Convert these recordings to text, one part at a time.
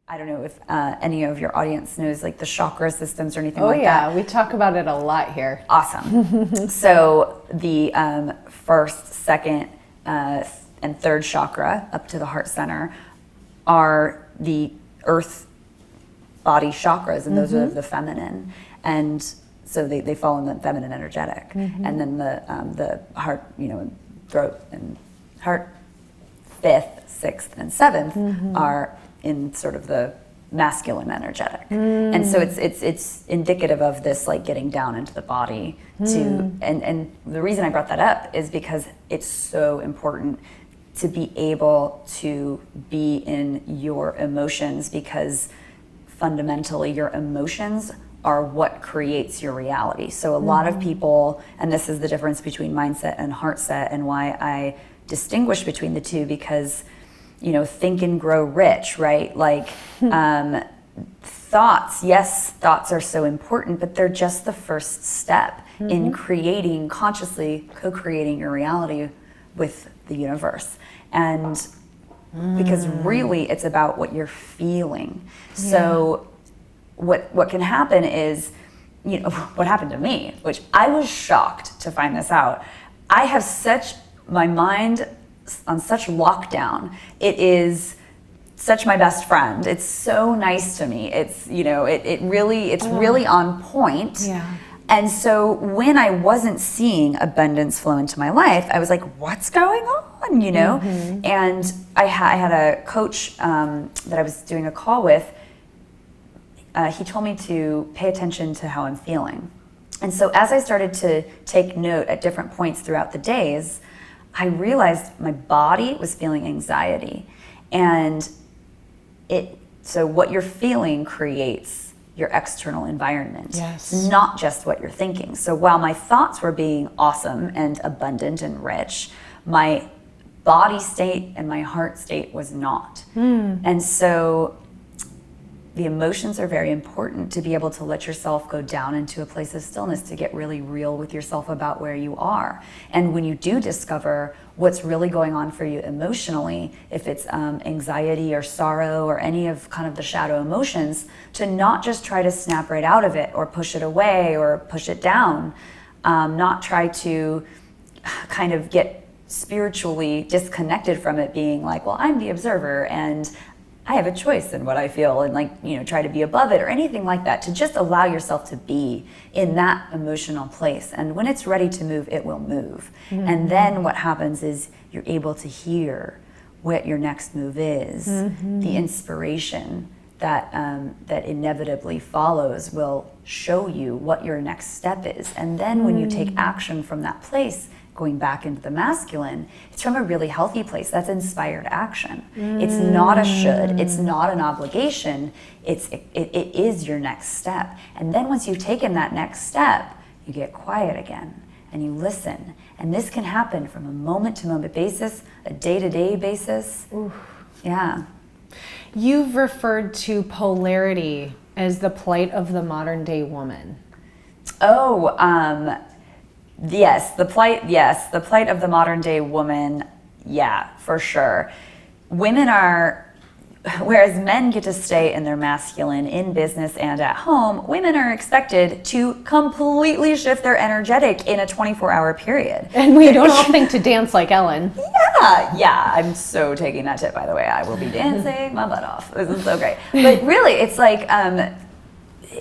I don't know if any of your audience knows like the chakra systems or anything like that. Oh yeah, we talk about it a lot here. Awesome. So the first, second, and third chakra up to the heart center are the earth body chakras, and those are the feminine. And so they fall in the feminine energetic. And then the heart, throat and heart, fifth, sixth, and seventh are in sort of the masculine energetic. And so it's indicative of this like getting down into the body to and the reason I brought that up is because it's so important to be able to be in your emotions, because fundamentally your emotions are what creates your reality. So a lot of people, and this is the difference between mindset and heart set, and why I distinguish between the two, because think and grow rich, right? Like thoughts, yes, thoughts are so important, but they're just the first step in creating, consciously co-creating your reality with the universe. And because really it's about what you're feeling. So what can happen is, what happened to me, which I was shocked to find this out. I have my mind on such lockdown. It is such my best friend. It's so nice to me. It's, it's really on point. Yeah. And so when I wasn't seeing abundance flow into my life, I was like, what's going on? And I had a coach that I was doing a call with. He told me to pay attention to how I'm feeling. And so as I started to take note at different points throughout the days, I realized my body was feeling anxiety. And so what you're feeling creates your external environment. Yes. It's not just what you're thinking. So while my thoughts were being awesome and abundant and rich, my body state and my heart state was not. And so the emotions are very important to be able to let yourself go down into a place of stillness, to get really real with yourself about where you are. And when you do discover what's really going on for you emotionally, if it's anxiety or sorrow or any of kind of the shadow emotions, to not just try to snap right out of it or push it away or push it down, not try to kind of get spiritually disconnected from it, being like, well, I'm the observer and I have a choice in what I feel, and try to be above it or anything like that. To just allow yourself to be in that emotional place. And when it's ready to move, it will move. And then what happens is you're able to hear what your next move is. The inspiration that inevitably follows will show you what your next step is. And then when you take action from that place, going back into the masculine, it's from a really healthy place. That's inspired action. It's not a should, it's not an obligation, it is your next step. And then once you've taken that next step, you get quiet again and you listen. And this can happen from a moment to moment basis, a day-to-day basis. Oof. Yeah. You've referred to polarity as the plight of the modern day woman. Yes, the plight of the modern day woman. Yeah, for sure. Women are, whereas men get to stay in their masculine in business and at home, women are expected to completely shift their energetic in a 24-hour period. And we don't all think to dance like Ellen. Yeah, I'm so taking that tip, by the way. I will be dancing my butt off. This is so great. But really, it's like,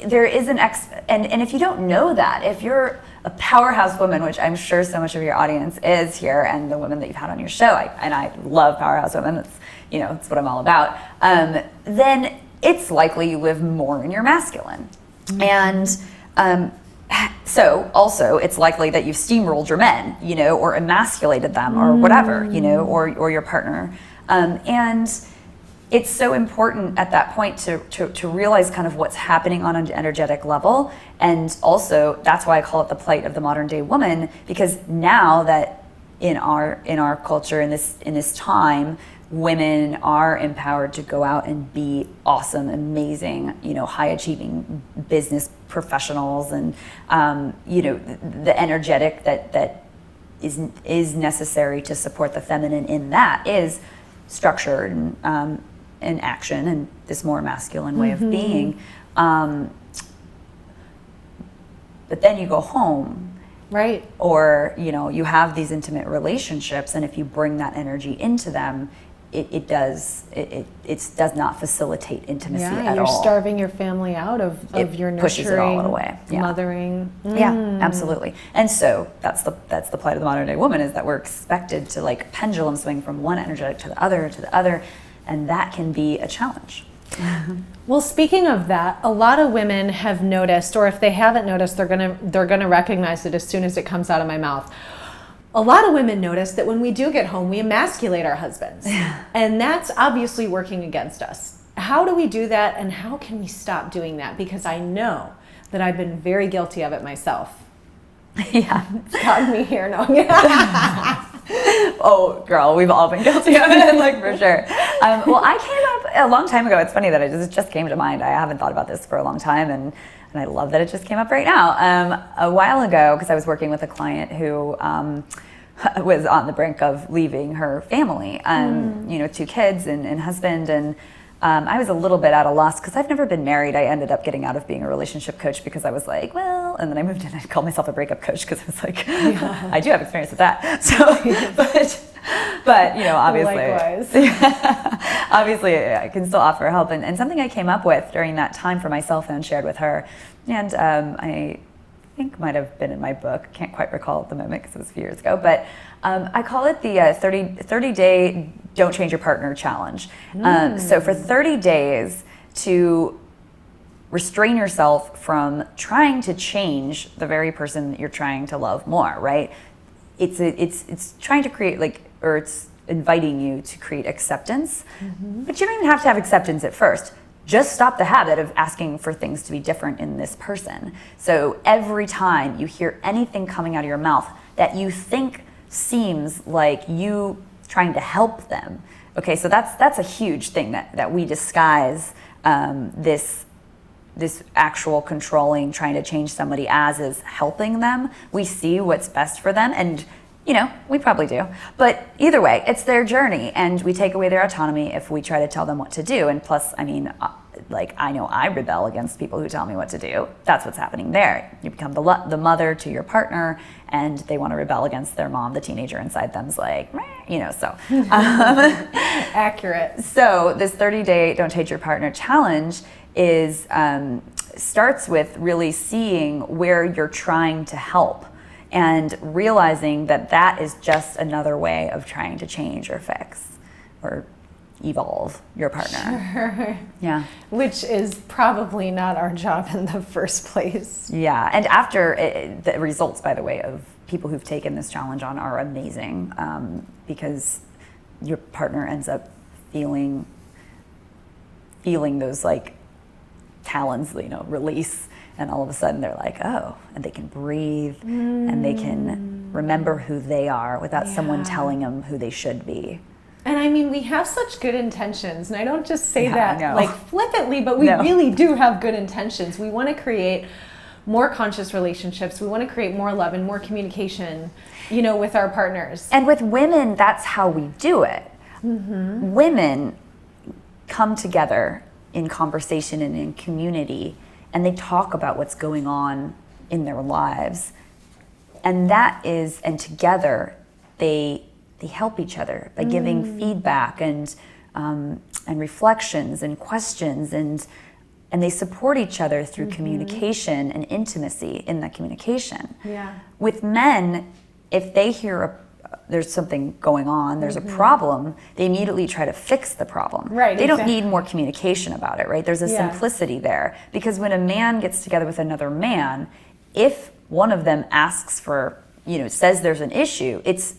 there is and if you don't know that, if you're a powerhouse woman, which I'm sure so much of your audience is here, and the women that you've had on your show, I love powerhouse women. It's what I'm all about. Then it's likely you live more in your masculine, and so also it's likely that you've steamrolled your men, or emasculated them, or whatever, or your partner, and it's so important at that point to realize kind of what's happening on an energetic level. And also that's why I call it the plight of the modern day woman, because now that in our culture, in this time, women are empowered to go out and be awesome, amazing, high achieving business professionals, and the energetic that is necessary to support the feminine in that is structured and action and this more masculine way of being. But then you go home, right? Or you have these intimate relationships, and if you bring that energy into them, it does not facilitate intimacy at all. You're starving your family out of your nurturing, pushes it all away. Mothering. Yeah, absolutely. And so that's the plight of the modern day woman, is that we're expected to like pendulum swing from one energetic to the other, and that can be a challenge. Well, speaking of that, a lot of women have noticed, or if they haven't noticed, they're gonna recognize it as soon as it comes out of my mouth. A lot of women notice that when we do get home, we emasculate our husbands, and that's obviously working against us. How do we do that, and how can we stop doing that? Because I know that I've been very guilty of it myself. Yeah, it's gotten me here. No. Oh, girl, we've all been guilty of it, like, for sure. Well, I came up a long time ago. It's funny that it just came to mind. I haven't thought about this for a long time, and I love that it just came up right now. A while ago, because I was working with a client who was on the brink of leaving her family, 2 kids and husband, and I was a little bit at a loss because I've never been married. I ended up getting out of being a relationship coach because I was like, well, and then I moved in and I called myself a breakup coach because I was like, I do have experience with that. So, but obviously, obviously I can still offer help. And something I came up with during that time for myself and shared with her, and I think might have been in my book, can't quite recall at the moment because it was a few years ago, but I call it the 30-day Don't Change Your Partner Challenge. So for 30 days to restrain yourself from trying to change the very person that you're trying to love more, right? It's trying to create it's inviting you to create acceptance, but you don't even have to have acceptance at first. Just stop the habit of asking for things to be different in this person. So every time you hear anything coming out of your mouth that you think seems like you trying to help them, okay, so that's a huge thing that we disguise this actual controlling, trying to change somebody as is helping them. We see what's best for them, and we probably do. But either way, it's their journey, and we take away their autonomy if we try to tell them what to do. And plus, I know I rebel against people who tell me what to do. That's what's happening there. You become the mother to your partner, and they want to rebel against their mom. The teenager inside them's like, so. Accurate. So this 30-day Don't Change Your Partner challenge is starts with really seeing where you're trying to help, and realizing that is just another way of trying to change or fix or evolve your partner. Sure. Yeah. Which is probably not our job in the first place. Yeah. And after the results, by the way, of people who've taken this challenge on are amazing, because your partner ends up feeling those talons, release. And all of a sudden they're like, oh, and they can breathe and they can remember who they are without someone telling them who they should be. And I mean, we have such good intentions. And I don't just say that flippantly, but we really do have good intentions. We want to create more conscious relationships. We want to create more love and more communication, with our partners. And with women, that's how we do it. Women come together in conversation and in community, and they talk about what's going on in their lives. And together they help each other by giving feedback and reflections and questions, and they support each other through communication and intimacy in that communication. Yeah. With men, if they hear there's something going on, there's a problem, they immediately try to fix the problem. Right. They don't need more communication about it, right? There's a simplicity there. Because when a man gets together with another man, if one of them asks for, says there's an issue, it's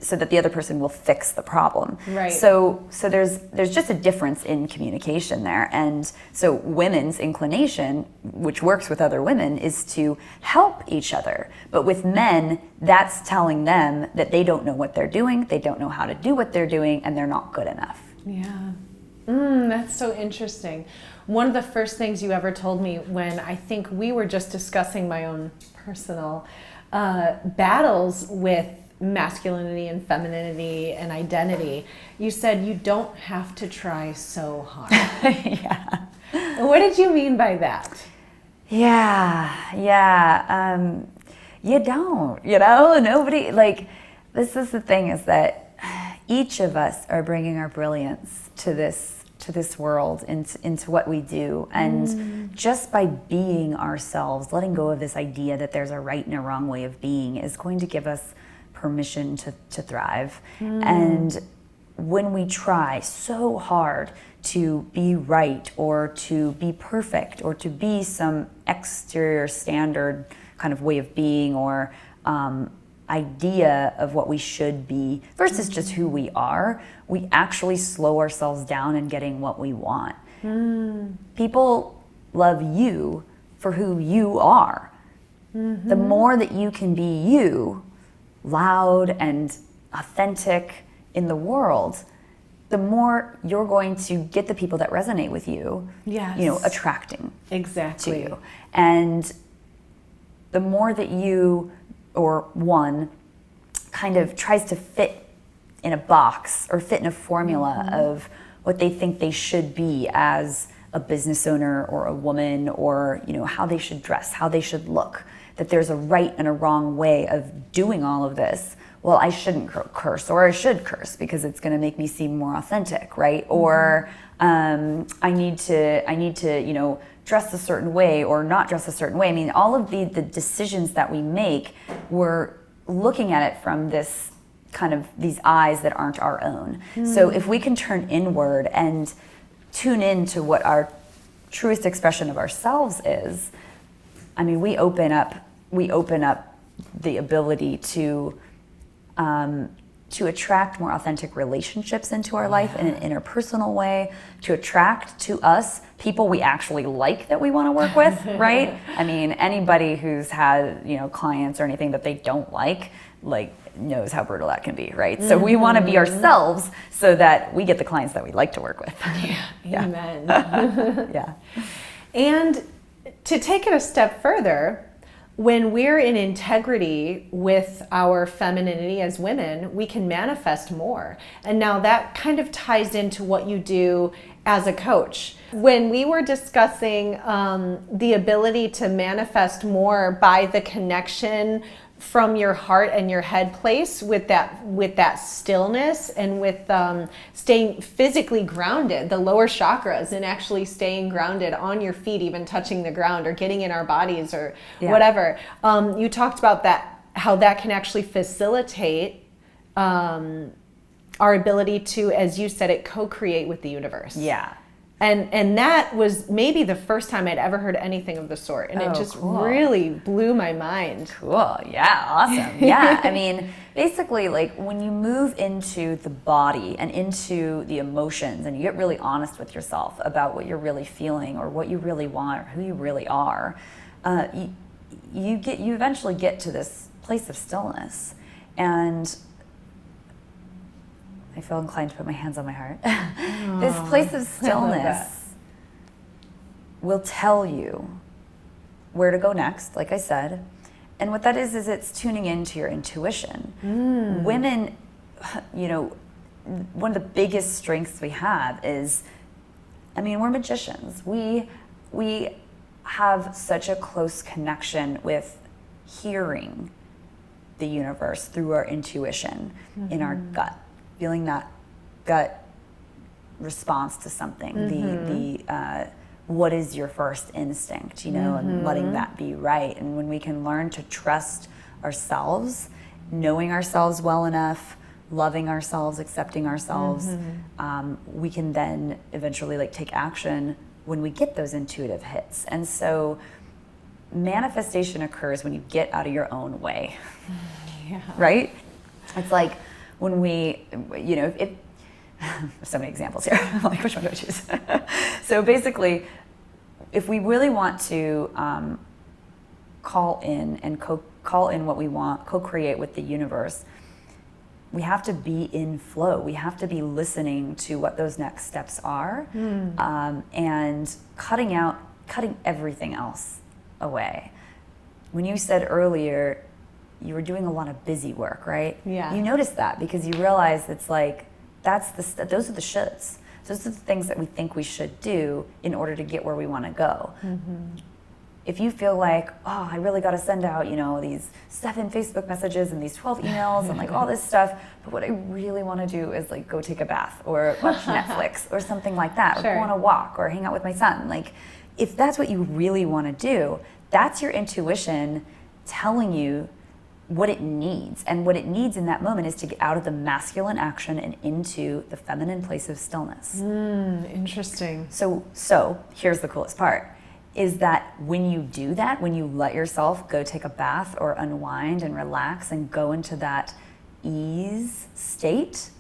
so that the other person will fix the problem. Right. So there's just a difference in communication there. And so women's inclination, which works with other women, is to help each other. But with men, that's telling them that they don't know what they're doing, they don't know how to do what they're doing, and they're not good enough. Yeah. That's so interesting. One of the first things you ever told me when I think we were just discussing my own personal battles with masculinity and femininity and identity, you said you don't have to try so hard. Yeah. What did you mean by that? Yeah. You don't, nobody, like, this is the thing, is that each of us are bringing our brilliance to this world, into what we do. And just by being ourselves, letting go of this idea that there's a right and a wrong way of being, is going to give us permission to thrive. And when we try so hard to be right, or to be perfect, or to be some exterior standard kind of way of being, or idea of what we should be versus just who we are, we actually slow ourselves down in getting what we want. People love you for who you are. The more that you can be you, loud and authentic in the world, the more you're going to get the people that resonate with you, attracting Exactly. to you. And the more that you, or one, kind of tries to fit in a box or fit in a formula of what they think they should be as a business owner or a woman, or how they should dress, how they should look, that there's a right and a wrong way of doing all of this. Well, I shouldn't curse, or I should curse because it's going to make me seem more authentic, right? Or I need to dress a certain way or not dress a certain way. I mean, all of the decisions that we make, we're looking at it from this kind of these eyes that aren't our own. So if we can turn inward and tune into what our truest expression of ourselves is, I mean, we open up the ability to attract more authentic relationships into our life in an interpersonal way, to attract to us people we actually like that we want to work with, right? I mean, anybody who's had, clients or anything that they don't like knows how brutal that can be, right? So we want to be ourselves so that we get the clients that we like to work with. Yeah. Amen. Yeah. And to take it a step further, when we're in integrity with our femininity as women, we can manifest more. And now that kind of ties into what you do as a coach. When we were discussing the ability to manifest more by the connection from your heart and your head place with that stillness, and with staying physically grounded, the lower chakras, and actually staying grounded on your feet, even touching the ground, or getting in our bodies, or whatever. You talked about that, how that can actually facilitate our ability to, as you said it, co-create with the universe. Yeah. And that was maybe the first time I'd ever heard anything of the sort. And it just really blew my mind. Cool. Yeah. Awesome. Yeah. I mean, basically, like, when you move into the body and into the emotions, and you get really honest with yourself about what you're really feeling, or what you really want, or who you really are, you eventually get to this place of stillness. And I feel inclined to put my hands on my heart. This place of stillness will tell you where to go next, like I said. And what that is it's tuning into your intuition. Women, one of the biggest strengths we have is, we're magicians. We have such a close connection with hearing the universe through our intuition, in our gut. Feeling that gut response to something, the what is your first instinct, and letting that be right. And when we can learn to trust ourselves, knowing ourselves well enough, loving ourselves, accepting ourselves, we can then eventually take action when we get those intuitive hits. And so manifestation occurs when you get out of your own way, right? It's like, when we, if so many examples here, I'm like, which one do I choose? So basically, if we really want to call in what we want, co-create with the universe, we have to be in flow. We have to be listening to what those next steps are, and cutting everything else away. When you said earlier, you were doing a lot of busy work, right? Yeah. You notice that because you realize it's like, those are the shoulds. Those are the things that we think we should do in order to get where we want to go. If you feel like, oh, I really got to send out, these 7 Facebook messages and these 12 emails and like all this stuff, but what I really want to do is like go take a bath or watch Netflix or something like that, or go on a walk or hang out with my son. Like, if that's what you really want to do, that's your intuition telling you what it needs. And what it needs in that moment is to get out of the masculine action and into the feminine place of stillness. Interesting. So here's the coolest part, is that when you do that, when you let yourself go take a bath or unwind and relax and go into that ease state,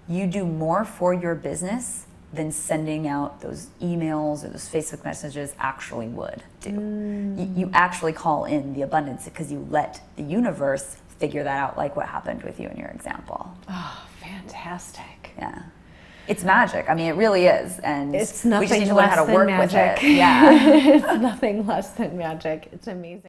you do more for your business than sending out those emails or those Facebook messages actually would do. You actually call in the abundance because you let the universe figure that out, like what happened with you in your example. Oh, fantastic. Yeah. It's magic. I mean, it really is. And it's we nothing just need to learn less how to than work magic. with it. Yeah. It's nothing less than magic. It's amazing.